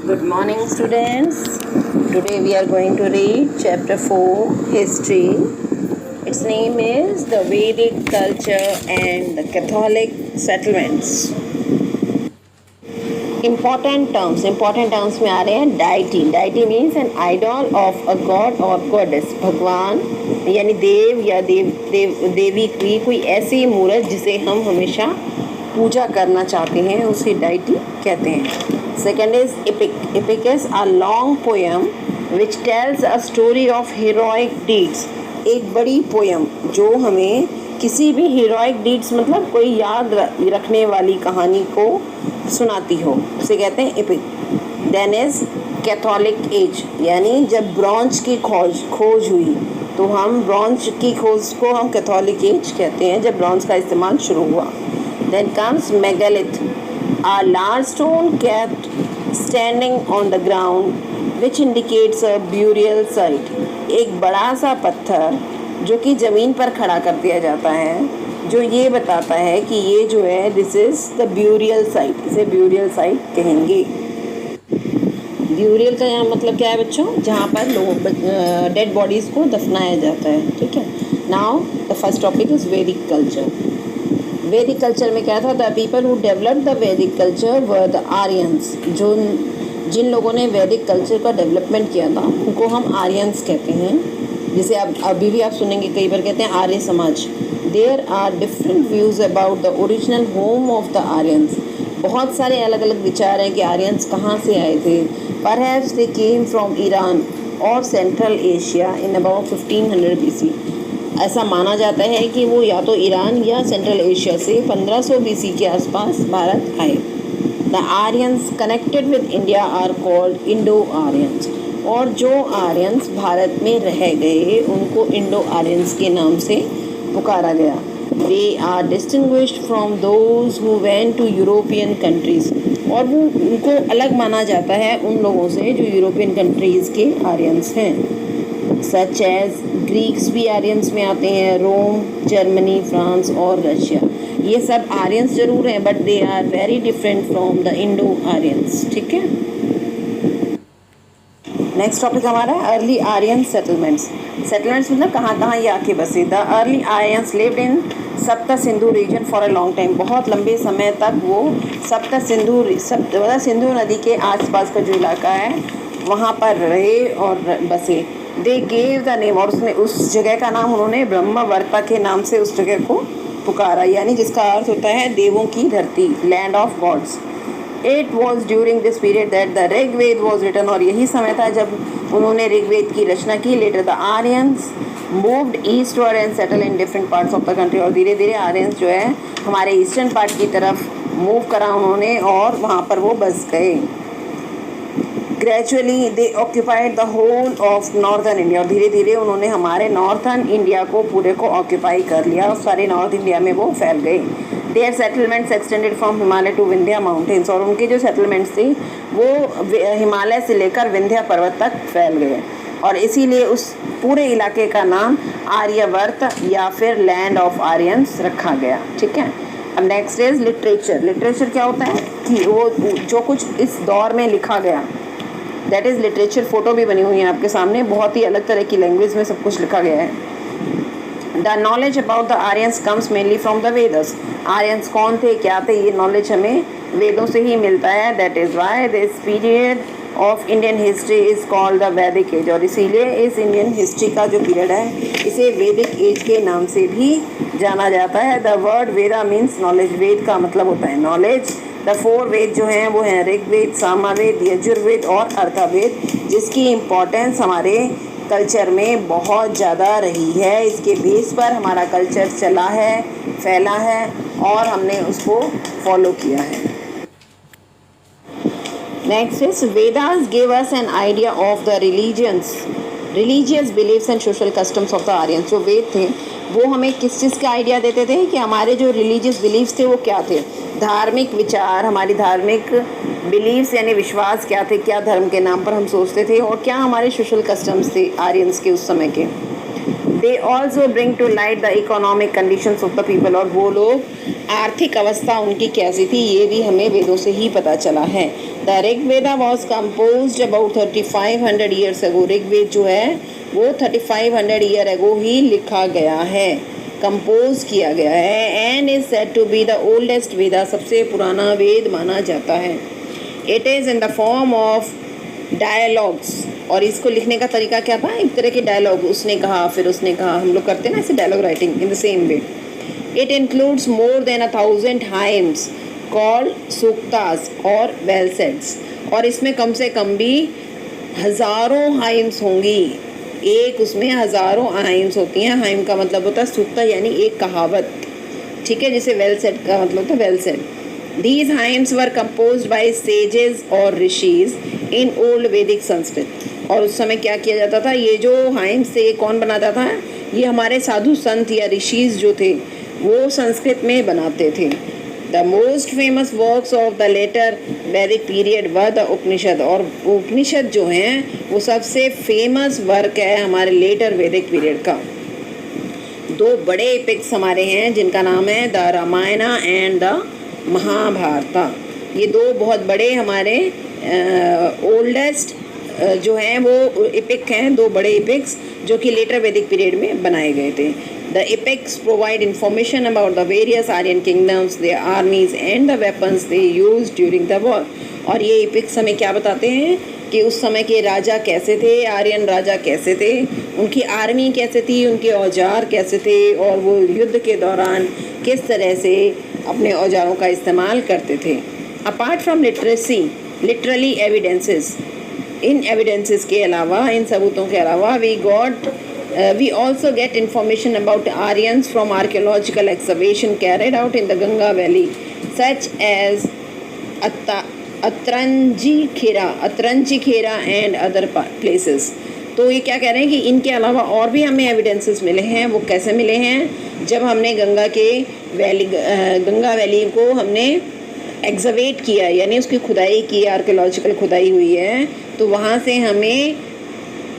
Good morning, students. Today we are going to read chapter 4, History. Its name is The Vedic Culture and the Catholic Settlements. Important terms में आ रहे हैं deity means an idol of a god or goddess. भगवान यानी देव या देवी की कोई ऐसी मूर्त जिसे हम हमेशा पूजा करना चाहते हैं, उसे deity कहते हैं. Second is epic is a long poem which tells a story of heroic deeds. एक बड़ी पोयम जो हमें किसी भी हीरोइक डीड्स मतलब कोई याद रखने वाली कहानी को सुनाती हो, उसे कहते हैं एपिक. देन इज कैथोलिक एज, यानी जब ब्रॉन्ज की खोज हुई तो हम ब्रॉन्ज की खोज को हम कैथोलिक एज कहते हैं, जब ब्रॉन्ज का इस्तेमाल शुरू हुआ. Then comes megalith, a large stone kept standing on the ground which indicates a burial site. एक बड़ा सा पत्थर जो कि ज़मीन पर खड़ा कर दिया जाता है, जो ये बताता है कि ये जो है this is the burial site, इसे ब्यूरियल साइट कहेंगे. ब्यूरियल का यहाँ मतलब क्या है बच्चों? जहाँ पर लोग डेड बॉडीज़ को दफनाया जाता है. ठीक है. Now the first topic is वैदिक कल्चर. वैदिक कल्चर में क्या था? The people who develop the वैदिक कल्चर वर द आर्यंस. जिन लोगों ने वैदिक कल्चर का डेवलपमेंट किया था उनको हम आर्यंस कहते हैं. जिसे आप अभी भी आप सुनेंगे, कई बार कहते हैं Arya Samaj. There are different views about the original home of the Aryans. बहुत सारे अलग अलग विचार हैं कि आर्यंस कहाँ से आए थे. Perhaps they came from Iran और central Asia in about 1500 BC. ऐसा माना जाता है कि वो या तो ईरान या सेंट्रल एशिया से 1500 BC के आसपास भारत आए. The Aryans connected with India are called Indo Aryans. और जो आर्यंस भारत में रह गए उनको इंडो आर्यंस के नाम से पुकारा गया. They are distinguished from those who went to European countries. और वो उनको अलग माना जाता है उन लोगों से जो यूरोपियन कंट्रीज़ के आर्यंस हैं. सच एज ग्रीक्स भी आर्यंस में आते हैं, रोम, जर्मनी, फ्रांस और रशिया. ये सब आर्यंस जरूर हैं but they are very different from the Indo Aryans. ठीक है. नेक्स्ट टॉपिक हमारा है अर्ली आर्यन सेटलमेंट्स. सेटलमेंट्स मतलब कहाँ कहाँ ये आके बसे. The early Aryans lived in Sapta Sindhu region for a long time. बहुत लंबे समय तक वो सिंधु नदी के आसपास का जो इलाका है वहाँ पर रहे और बसे. दे गेव द नेम, और उसने उस जगह का नाम उन्होंने ब्रह्मवर्ता के नाम से उस जगह को पुकारा, यानी जिसका अर्थ होता है देवों की धरती, land of gods. It was during this period that the Rigveda was written. और यही समय था जब उन्होंने ऋग्वेद की रचना की. Later the Aryans moved eastward and settle in different parts of the country. और धीरे धीरे आर्यंस जो है हमारे ईस्टर्न पार्ट की तरफ मूव करा उन्होंने और वहाँ पर वो बस गए. Gradually they occupied the whole of northern India. और धीरे धीरे उन्होंने हमारे नॉर्थर्न इंडिया को पूरे को ऑक्यूपाई कर लिया और सारे नॉर्थ इंडिया में वो फैल गए. Their settlements extended from Himalaya to Vindhya mountains. और उनके जो सेटलमेंट्स थी वो हिमालय से लेकर विंध्या पर्वत तक फैल गए और इसीलिए उस पूरे इलाके का नाम आर्यवर्त या फिर लैंड ऑफ आर्यंस रखा गया. ठीक है. अब नेक्स्ट इज लिटरेचर. लिटरेचर क्या होता है कि वो जो कुछ इस दौर में लिखा गया, दैट इज़ लिटरेचर. फ़ोटो भी बनी हुई है आपके सामने, बहुत ही अलग तरह की लैंग्वेज में सब कुछ लिखा गया है. The knowledge about the Aryans comes mainly from the Vedas. Aryans कौन थे, क्या थे, ये नॉलेज हमें वेदों से ही मिलता है. That is why this period of Indian history is called the वैदिक एज. और इसीलिए इस इंडियन हिस्ट्री का जो पीरियड है इसे वैदिक एज के नाम से भी जाना जाता है. The word Veda means knowledge. वेद का मतलब होता है नॉलेज. द 4 वेद जो हैं वो हैं ऋग्वेद, सामवेद, यजुर्वेद और अर्थवेद, जिसकी इम्पोर्टेंस हमारे कल्चर में बहुत ज़्यादा रही है. इसके बेस पर हमारा कल्चर चला है, फैला है और हमने उसको फॉलो किया है. Next is Vedas give us an idea of the religious beliefs and social customs of the Aryans. जो वेद थे वो हमें किस चीज़ का आइडिया देते थे कि हमारे जो रिलीजियस बिलीव्स थे वो क्या थे, धार्मिक विचार, हमारी धार्मिक बिलीव्स यानी विश्वास क्या थे, क्या धर्म के नाम पर हम सोचते थे और क्या हमारे सोशल कस्टम्स थे आर्यंस के उस समय के. They also bring to light the economic conditions of the people, और वो लोग आर्थिक अवस्था उनकी कैसी थी ये भी हमें वेदों से ही पता चला है। The Rigveda was compose about 3500 years ago. Rigveda जो है वो 3500 ईयर अगो ही लिखा गया है, कंपोज किया गया है। And is said to be the oldest Veda, सबसे पुराना वेद माना जाता है। It is in the form of dialogues, और इसको लिखने का तरीका क्या था, एक तरह के डायलॉग, उसने कहा फिर उसने कहा, हम लोग करते हैं ना ऐसे dialogue writing in the same way. It includes more than 1000 hymns called suktas और वेलसेट्स, और इसमें कम से कम भी हज़ारों हाइम्स होंगी, एक उसमें हज़ारों हाइम्स होती हैं। हाइम का मतलब होता है सूक्ता यानी एक कहावत, ठीक है, जिसे वेलसेट का मतलब होता है वेलसेट। These hymns were composed by sages और rishis in old Vedic Sanskrit, और उस समय क्या किया जाता था, ये जो हाइम्स थे ये कौन बनाता था, ये हमारे साधु संत या ऋषिज जो थे वो संस्कृत में बनाते थे। The most famous works of the later Vedic period were the Upanishad, और उपनिषद जो हैं वो सबसे फेमस वर्क है हमारे लेटर वैदिक पीरियड का। दो बड़े एपिक्स हमारे हैं जिनका नाम है द रामायणा एंड द महाभारता। ये दो बहुत बड़े हमारे ओल्डेस्ट जो हैं वो एपिक हैं, दो बड़े एपिक्स जो कि लेटर वैदिक पीरियड में बनाए गए थे। The epics provide information about the various Aryan kingdoms, their armies and the weapons they use during the war. और ये एपिक्स हमें क्या बताते हैं कि उस समय के राजा कैसे थे, आर्यन राजा कैसे थे, उनकी आर्मी कैसे थी, उनके औजार कैसे थे, और वो युद्ध के दौरान किस तरह से अपने औजारों का इस्तेमाल करते थे। Apart from literacy literally evidences, in evidences के अलावा, इन सबूतों के अलावा we also get information about Aryans from archaeological excavation carried out in the Ganga Valley, such as Atranjikhera and other places। तो ये क्या कह रहे हैं कि इनके अलावा और भी हमें एविडेंसेस मिले हैं। वो कैसे मिले हैं, जब हमने गंगा वैली को हमने एग्जवेट किया, यानी उसकी खुदाई की, आर्कियोलॉजिकल खुदाई हुई है, तो वहाँ से हमें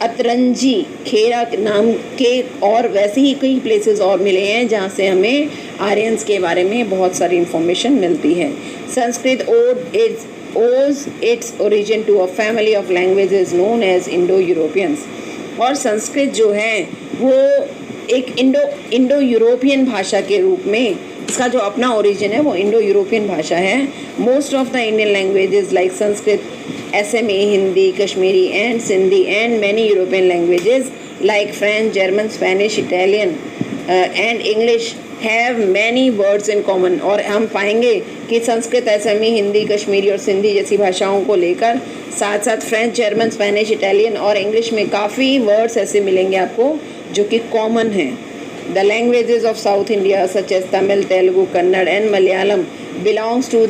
अतरंजी खेरा नाम के और वैसे ही कई प्लेसेस और मिले हैं जहाँ से हमें आर्यंस के बारे में बहुत सारी इंफॉर्मेशन मिलती है। Sanskrit owes its origin to a family of languages known as Indo-Europeans, और संस्कृत जो है वो एक इंडो यूरोपियन भाषा के रूप में, इसका जो अपना ओरिजिन है वो इंडो यूरोपियन भाषा है। Most of the Indian languages like Sanskrit, SME, Hindi, Kashmiri and Sindhi and many European languages like French, German, Spanish, Italian and English have many words in common. और हम पाएंगे कि संस्कृत, एसएमई, हिंदी, कश्मीरी और सिंधी जैसी भाषाओं को लेकर साथ साथ फ्रेंच, जर्मन, स्पेनिश, इटालियन और इंग्लिश में काफ़ी वर्ड्स ऐसे मिलेंगे आपको जो कि कॉमन हैं। The languages of South India such as Tamil, Telugu, Kannada and Malayalam belongs to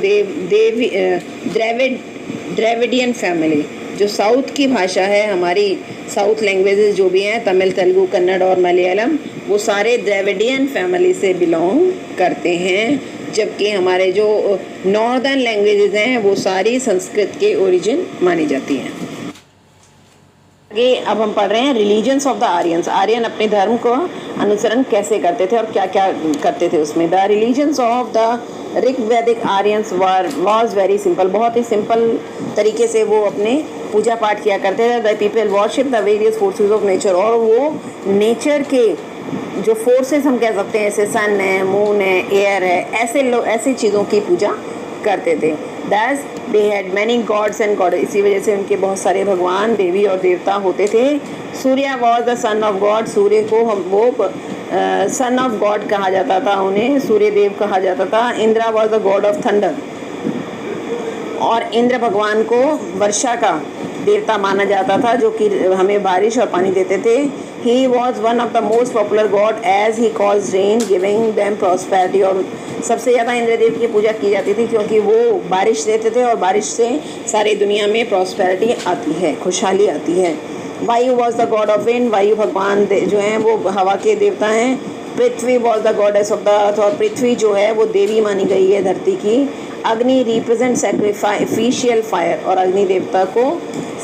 Dravidian family. जो साउथ की भाषा है हमारी, साउथ लैंग्वेजेस जो भी हैं तमिल, तेलुगु, कन्नड़ और मलयालम, वो सारे द्रविडियन फैमिली से बिलोंग करते हैं, जबकि हमारे जो नॉर्दर्न लैंग्वेजेस हैं वो सारी संस्कृत के ओरिजिन मानी जाती हैं। आगे अब हम पढ़ रहे हैं religions of the Aryans. Aryan अपने धर्म को अनुसरण कैसे करते थे और क्या क्या करते थे उसमें। The religions of the Rigvedic Aryans was very simple, बहुत ही सिंपल तरीके से वो अपने पूजा पाठ किया करते थे। The people worship the various forces of nature, और वो नेचर के जो फोर्सेस हम कह सकते हैं, जैसे सन है, मून है, एयर है, ऐसे चीज़ों की पूजा करते थे। Thus they had many gods and goddess, इसी वजह से उनके बहुत सारे भगवान, देवी और देवता होते थे। Surya was the sun of god, Surya को सन ऑफ गॉड कहा जाता था, उन्हें सूर्य देव कहा जाता था। Indira was the god of thunder, और इंद्र भगवान को वर्षा का देवता माना जाता था जो कि हमें बारिश और पानी देते थे। He was one of the most popular god as he cause rain giving them prosperity, और सबसे ज़्यादा इंद्रदेव की पूजा की जाती थी क्योंकि वो बारिश देते थे और बारिश से सारी दुनिया में प्रॉस्पेरिटी आती है, खुशहाली आती है। Vayu was the god of wind, Vayu भगवान जो हैं वो हवा के देवता हैं। Prithvi was the goddess of the earth, और पृथ्वी जो है वो देवी मानी गई है धरती की। अग्नि रिप्रेजेंट सैक्रिफिशियल फायर, और अग्नि देवता को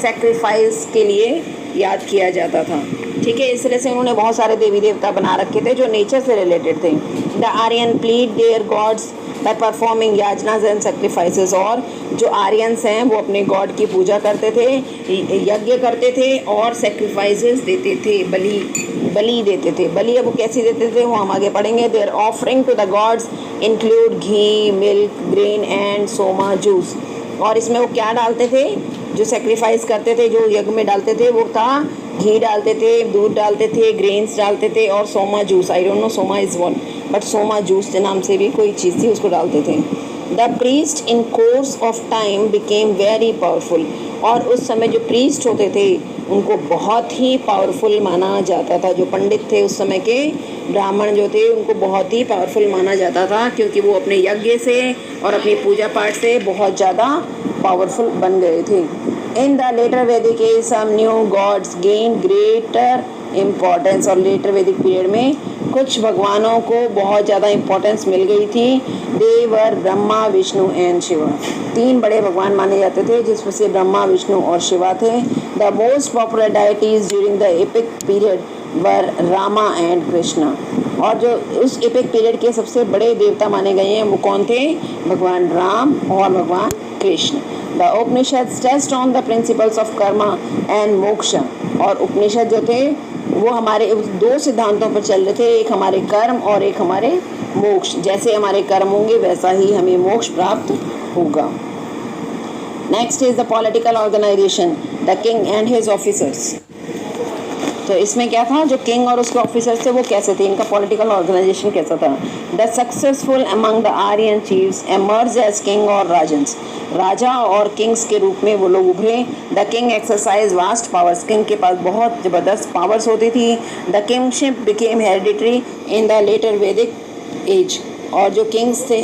सैक्रिफाइस के लिए याद किया जाता था। ठीक है। इस तरह से उन्होंने बहुत सारे देवी देवता बना रखे थे जो नेचर से रिलेटेड थे। The Aryan pleased their gods by performing yajnas and sacrifices, और जो आर्यंस हैं वो अपने गॉड की पूजा करते थे, यज्ञ करते थे और सेक्रीफाइसेस देते थे, बलि देते थे। बलि अब वो कैसे देते थे वो हम आगे पढ़ेंगे। Their offering to the gods include ghee, milk, grain and soma juice. और इसमें वो क्या डालते थे, जो सेक्रीफाइस करते थे, जो यज्ञ में डालते थे, वो था घी डालते थे, दूध डालते थे, ग्रेन्स डालते थे और Soma juice. I don't know Soma is one, but Soma juice के नाम से भी कोई चीज़ थी, उसको डालते थे। The priest in course of time became very powerful, और उस समय जो प्रीस्ट होते थे उनको बहुत ही पावरफुल माना जाता था। जो पंडित थे उस समय के, ब्राह्मण जो थे, उनको बहुत ही पावरफुल माना जाता था, क्योंकि वो अपने यज्ञ से और अपनी पूजा पाठ से बहुत ज़्यादा पावरफुल बन गए थे। In the later Vedic age some new gods gain greater importance, और लेटर वैदिक पीरियड में कुछ भगवानों को बहुत ज़्यादा इम्पोर्टेंस मिल गई थी। दे वर ब्रह्मा, विष्णु एंड शिवा। 3 बड़े भगवान माने जाते थे, जिसमें से ब्रह्मा, विष्णु और शिवा थे। The most popular deities during the epic period were Rama and Krishna, और जो उस एपिक पीरियड के सबसे बड़े देवता माने गए हैं वो कौन थे, भगवान राम और भगवान Krishna. The Upanishad test on the principles of karma and moksha, और उपनिषद जो थे वो हमारे 2 सिद्धांतों पर चल रहे थे, एक हमारे कर्म और एक हमारे मोक्ष। जैसे हमारे कर्म होंगे वैसा ही हमें मोक्ष प्राप्त होगा। Next is the political organisation, the king and his officers. तो इसमें क्या था, जो किंग और उसके ऑफिसर्स थे वो कैसे थे, इनका पॉलिटिकल ऑर्गेनाइजेशन कैसा था। The successful among the Aryan chiefs emerge as king और राजन्स, राजा और किंग्स के रूप में वो लोग उभरे। The king exercise vast powers, king के पास बहुत ज़बरदस्त पावर्स होती थी। The kingship became hereditary in the later Vedic age, और जो किंग्स थे,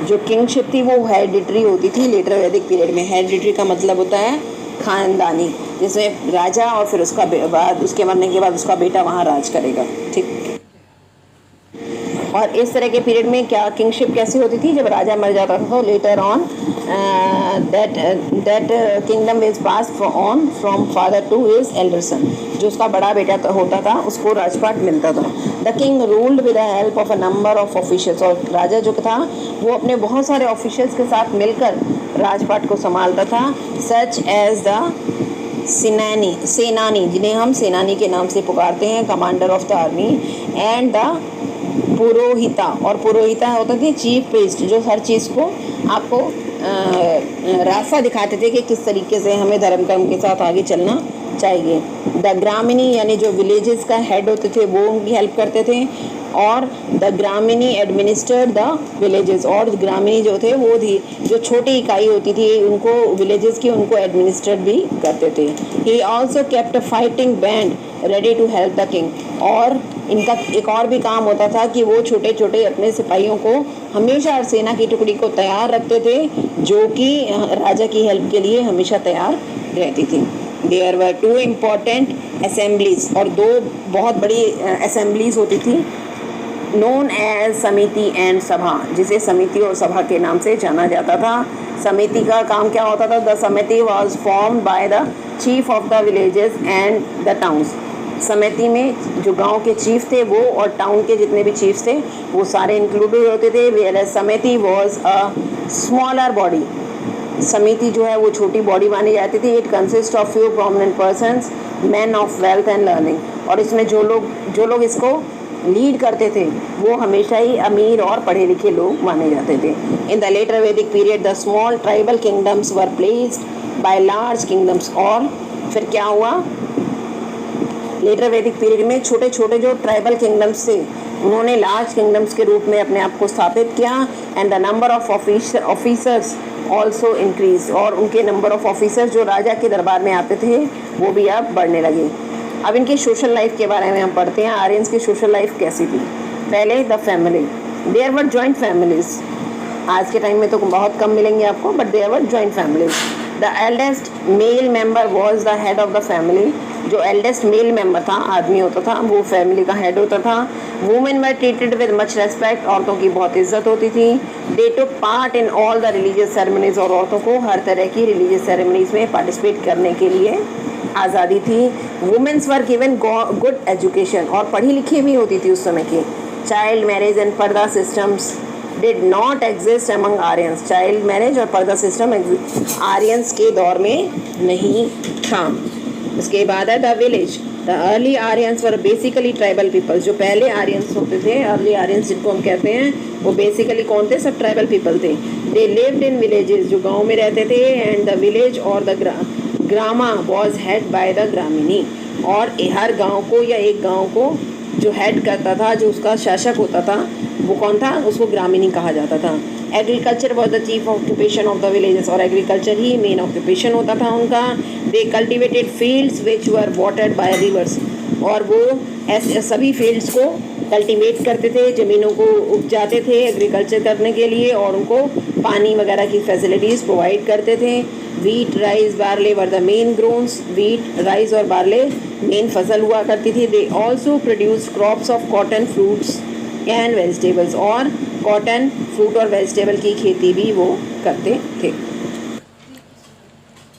जो किंगशिप थी वो हेरिडिटरी होती थी लेटर वैदिक पीरियड में। हेरिडिटरी का मतलब होता है खानदानी, जिसमें राजा और फिर उसका बाद, उसके मरने के बाद उसका बेटा वहाँ राज करेगा। ठीक, और इस तरह के पीरियड में क्या किंगशिप कैसी होती थी, जब राजा मर जाता था तो later on that kingdom is pass on from father to his elder son, जो उसका बड़ा बेटा होता था उसको राजपाट मिलता था। The king ruled with the help of a number of officials, और राजा जो था वो अपने बहुत सारे ऑफिशियल्स के साथ मिलकर राजपाट को संभालता था। सच एज द सेनानी, जिन्हें हम सेनानी के नाम से पुकारते हैं, commander of the army, and the purohita, और पुरोहिता होते थे चीफ प्रीस्ट, जो हर चीज़ को आपको रास्ता दिखाते थे कि किस तरीके से हमें धर्म कर्म के साथ आगे चलना चाहिए। द ग्रामीणी, यानी जो विलेजेस का हेड होते थे वो उनकी हेल्प करते थे, और द ग्रामीणी एडमिनिस्टर्ड द विलेजेस, और ग्रामीणी जो थे वो जो छोटी इकाई होती थी उनको विलेजेस की, उनको एडमिनिस्ट्रेट भी करते थे। He also kept a fighting band ready to help the king, और इनका एक और भी काम होता था कि वो छोटे छोटे अपने सिपाहियों को हमेशा सेना की टुकड़ी को तैयार रखते थे, जो कि राजा की हेल्प के लिए हमेशा तैयार रहती थी। देयर वर 2 इम्पॉर्टेंट असेंबलीज, और 2 बहुत बड़ी असेंबलीज होती थी, नोन एज समिति एंड सभा, जिसे समिति और सभा के नाम से जाना जाता था। समिति का काम क्या होता था, द समिति was formed by the chief of the villages and the towns. समिति में जो गांव के चीफ थे वो, और टाउन के जितने भी चीफ्स थे वो सारे इंक्लूडेड होते थे। वेयर समिति वॉज अ स्मॉलर बॉडी, समिति जो है वो छोटी बॉडी मानी जाती थी। It consist of few prominent persons, man of wealth and learning, और इसमें जो लोग इसको लीड करते थे वो हमेशा ही अमीर और पढ़े लिखे लोग माने जाते थे। In the later Vedic period the small tribal kingdoms were placed by large kingdoms, और फिर क्या हुआ, लेटर वैदिक पीरियड में छोटे छोटे जो ट्राइबल किंगडम्स थे उन्होंने लार्ज किंगडम्स के रूप में अपने आप को स्थापित किया। And the number of officers also increase, और उनके नंबर ऑफ ऑफिसर्स जो राजा के दरबार में आते थे वो भी अब बढ़ने लगे। अब इनकी सोशल लाइफ के बारे में हम पढ़ते हैं। आर्यंस की सोशल लाइफ कैसी थी। पहले the family, there were joint families, आज के टाइम में तो बहुत कम मिलेंगे आपको, but there were joint families. The eldest male member was the head of the family, जो एल्डेस्ट मेल मेंबर था, आदमी होता था, वो फैमिली का हेड होता था। Women were treated with much respect, औरतों की बहुत इज्जत होती थी। They took part in all the religious ceremonies, और औरतों को हर तरह की रिलीजियस सेरेमनीज में पार्टिसिपेट करने के लिए आज़ादी थी। Womens were given good education, और पढ़ी लिखी भी होती थी उस समय की। Child marriage and purdah systems did not exist among Aryans. Child marriage और पर्दा सिस्टम आर्यंस के दौर में नहीं था। उसके बाद है the village. The early Aryans were basically tribal peoples. जो पहले आर्यंस होते थे, अर्ली आर्यंस जिनको हम कहते हैं, वो बेसिकली कौन थे? सब ट्राइबल पीपल थे। दे लिव्ड इन विलेजेस, जो गांव में रहते थे। एंड द विलेज और the grama was head by the gramani. और हर गांव को या एक गांव को जो हेड करता था, जो उसका शासक होता था, वो कौन था? उसको ग्रामीणी कहा जाता था। Agriculture was the chief occupation of the villages, और एग्रीकल्चर ही मेन ऑक्यूपेशन होता था उनका। दे कल्टिवेटेड फील्ड्स विच वर वाटर्ड बाय रिवर्स, और वो ऐसे सभी फील्ड्स को कल्टीवेट करते थे, ज़मीनों को उपजाते थे एग्रीकल्चर करने के लिए, और उनको पानी वगैरह की फैसिलिटीज़ प्रोवाइड करते थे। Wheat, rice, barley were the main grains. Wheat, rice और बार्ले मेन फसल हुआ करती थी। They also produced crops of cotton, fruits and vegetables, और कॉटन, फ्रूट और वेजिटेबल की खेती भी वो करते थे।